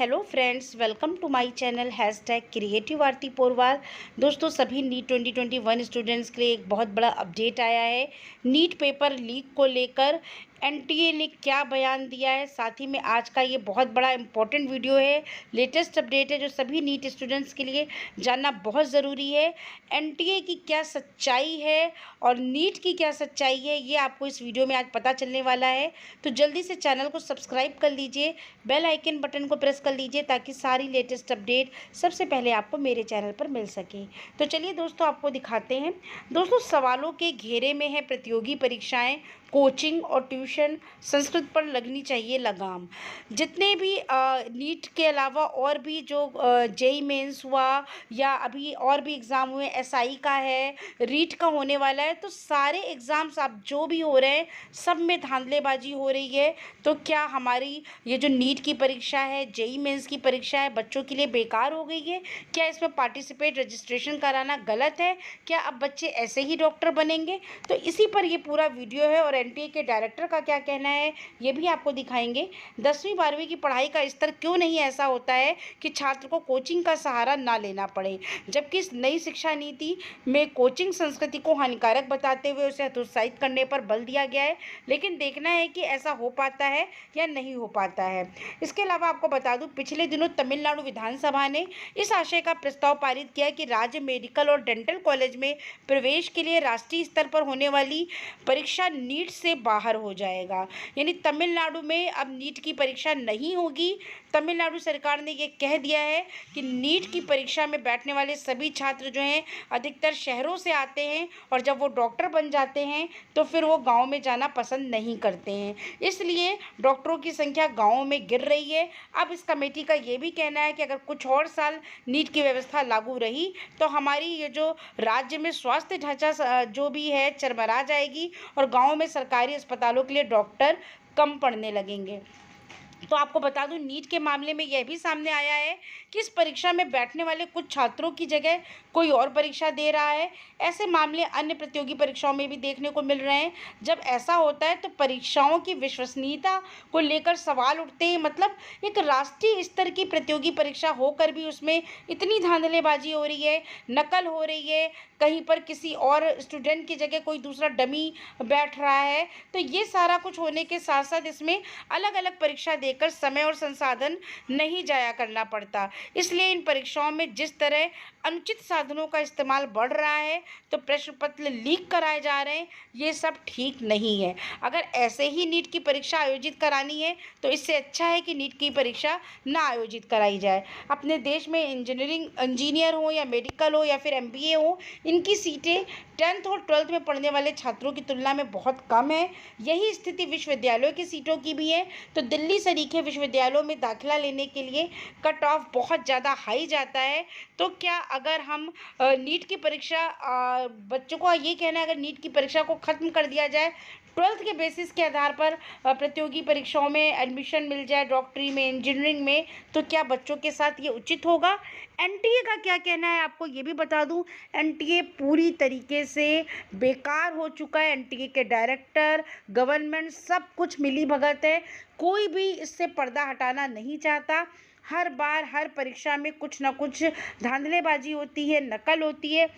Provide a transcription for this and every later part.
Hello friends, welcome to my channel #creative Aarti Porwal. दोस्तों, सभी NEET 2021 students के लिए एक बहुत बड़ा अपडेट आया है। नीट पेपर लीक को लेकर एनटीए ने क्या बयान दिया है, साथ ही में आज का ये बहुत बड़ा इंपॉर्टेंट वीडियो है, लेटेस्ट अपडेट है जो सभी नीट स्टूडेंट्स के लिए जानना बहुत ज़रूरी है। एनटीए की क्या सच्चाई है और नीट की क्या सच्चाई है, ये आपको इस वीडियो में आज पता चलने वाला है। तो जल्दी से चैनल को सब्सक्राइब कर लीजिए, बेल आइकन बटन को प्रेस कर लीजिए ताकि सारी लेटेस्ट अपडेट सबसे पहले आपको मेरे चैनल पर मिल सके। तो चलिए दोस्तों, आपको दिखाते हैं। दोस्तों, सवालों के घेरे में है प्रतियोगी परीक्षाएं, कोचिंग और ट्यूशन, संस्कृत पर लगनी चाहिए लगाम। जितने भी नीट के अलावा और भी जो जेई मेंस हुआ या अभी और भी एग्ज़ाम हुए, एसआई का है, रीट का होने वाला है, तो सारे एग्ज़ाम्स अब जो भी हो रहे हैं सब में धांधलेबाजी हो रही है। तो क्या हमारी ये जो नीट की परीक्षा है, जेई मेंस की परीक्षा है, बच्चों के लिए बेकार हो गई है? क्या इसमें पार्टिसिपेट रजिस्ट्रेशन कराना गलत है? क्या अब बच्चे ऐसे ही डॉक्टर बनेंगे? तो इसी पर ये पूरा वीडियो है और एनटीए के डायरेक्टर का क्या कहना है ये भी आपको दिखाएंगे। 10वीं 12वीं की पढ़ाई का स्तर क्यों नहीं ऐसा होता है कि छात्र को कोचिंग का सहारा ना लेना पड़े, जबकि इस नई शिक्षा नीति में कोचिंग संस्कृति को हानिकारक बताते हुए उसे हतोत्साहित करने पर बल दिया गया है। लेकिन देखना है कि ऐसा हो पाता है या नहीं हो पाता है। इसके अलावा आपको बता दूं, पिछले दिनों तमिलनाडु विधानसभा ने इस आशय का प्रस्ताव पारित किया कि राज्य मेडिकल और डेंटल कॉलेज में प्रवेश के लिए राष्ट्रीय स्तर पर होने वाली परीक्षा नीट से बाहर हो जाएगा। यानी तमिलनाडु में अब नीट की परीक्षा नहीं होगी। तमिलनाडु सरकार ने ये कह दिया है कि नीट की परीक्षा में बैठने वाले सभी छात्र जो हैं अधिकतर शहरों से आते हैं और जब वो डॉक्टर बन जाते हैं तो फिर वो गांव में जाना पसंद नहीं करते हैं, इसलिए डॉक्टरों की संख्या गांवों में गिर रही है। अब इस कमेटी का ये भी कहना है कि अगर कुछ और साल नीट की व्यवस्था लागू रही तो हमारी ये जो राज्य में स्वास्थ्य ढांचा जो भी है चरमरा जाएगी और गाँव में सरकारी अस्पतालों के लिए डॉक्टर कम पड़ने लगेंगे। तो आपको बता दूं, नीट के मामले में यह भी सामने आया है कि इस परीक्षा में बैठने वाले कुछ छात्रों की जगह कोई और परीक्षा दे रहा है। ऐसे मामले अन्य प्रतियोगी परीक्षाओं में भी देखने को मिल रहे हैं। जब ऐसा होता है तो परीक्षाओं की विश्वसनीयता को लेकर सवाल उठते हैं। मतलब एक राष्ट्रीय स्तर की प्रतियोगी परीक्षा होकर भी उसमें इतनी धांधलेबाजी हो रही है, नकल हो रही है, कहीं पर किसी और स्टूडेंट की जगह कोई दूसरा डमी बैठ रहा है। तो ये सारा कुछ होने के साथ साथ इसमें अलग अलग परीक्षा देकर समय और संसाधन नहीं जाया करना पड़ता। इसलिए इन परीक्षाओं में जिस तरह अनुचित साधनों का इस्तेमाल बढ़ रहा है, तो प्रश्न पत्र लीक कराए जा रहे हैं, ये सब ठीक नहीं है। अगर ऐसे ही नीट की परीक्षा आयोजित करानी है तो इससे अच्छा है कि नीट की परीक्षा ना आयोजित कराई जाए। अपने देश में इंजीनियर हो या मेडिकल हो या फिर एमबीए हो, इनकी सीटें 10th और 12th में पढ़ने वाले छात्रों की तुलना में बहुत कम है। यही स्थिति विश्वविद्यालयों की सीटों की भी है। तो दिल्ली सरीखे विश्वविद्यालयों में दाखिला लेने के लिए कट ऑफ बहुत ज़्यादा हाई जाता है। तो क्या अगर हम नीट की परीक्षा बच्चों को ये कहना है, अगर नीट की परीक्षा को ख़त्म कर दिया जाए, 12th के बेसिस के आधार पर प्रतियोगी परीक्षाओं में एडमिशन मिल जाए, डॉक्टरी में, इंजीनियरिंग में, तो क्या बच्चों के साथ ये उचित होगा? एनटीए का क्या कहना है आपको ये भी बता दूं। एनटीए पूरी तरीके से बेकार हो चुका है। एनटीए के डायरेक्टर, गवर्नमेंट, सब कुछ मिली भगत है। कोई भी इससे पर्दा हटाना नहीं चाहता। हर बार हर परीक्षा में कुछ ना कुछ धांधलेबाजी होती है, नकल होती है,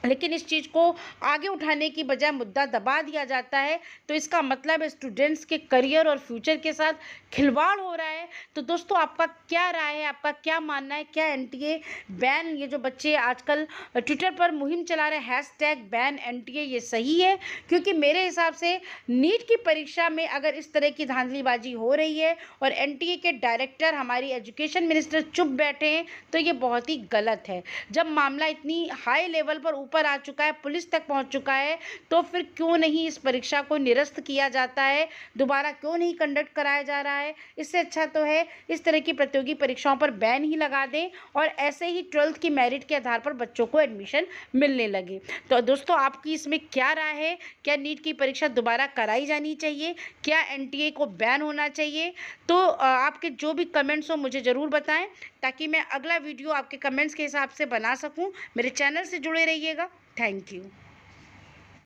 लेकिन इस चीज़ को आगे उठाने की बजाय मुद्दा दबा दिया जाता है। तो इसका मतलब स्टूडेंट्स के करियर और फ्यूचर के साथ खिलवाड़ हो रहा है। तो दोस्तों, आपका क्या राय है, आपका क्या मानना है? क्या एनटीए बैन, ये जो बच्चे आजकल ट्विटर पर मुहिम चला रहे हैं #बैन एनटीए, ये सही है? क्योंकि मेरे हिसाब से नीट की परीक्षा में अगर इस तरह की धांधलीबाजी हो रही है और एनटीए के डायरेक्टर, हमारी एजुकेशन मिनिस्टर चुप बैठे हैं, तो ये बहुत ही गलत है। जब मामला इतनी हाई लेवल पर ऊपर आ चुका है, पुलिस तक पहुंच चुका है, तो फिर क्यों नहीं इस परीक्षा को निरस्त किया जाता है? दोबारा क्यों नहीं कंडक्ट कराया जा रहा है? इससे अच्छा तो है इस तरह की प्रतियोगी परीक्षाओं पर बैन ही लगा दें और ऐसे ही 12th की मेरिट के आधार पर बच्चों को एडमिशन मिलने लगे। तो दोस्तों, आपकी इसमें क्या राय है? क्या नीट की परीक्षा दोबारा कराई जानी चाहिए? क्या एनटीए को बैन होना चाहिए? तो आपके जो भी कमेंट्स हो मुझे ज़रूर बताएं ताकि मैं अगला वीडियो आपके कमेंट्स के हिसाब से बना सकूं। मेरे चैनल से जुड़े रहिएगा। Thank you.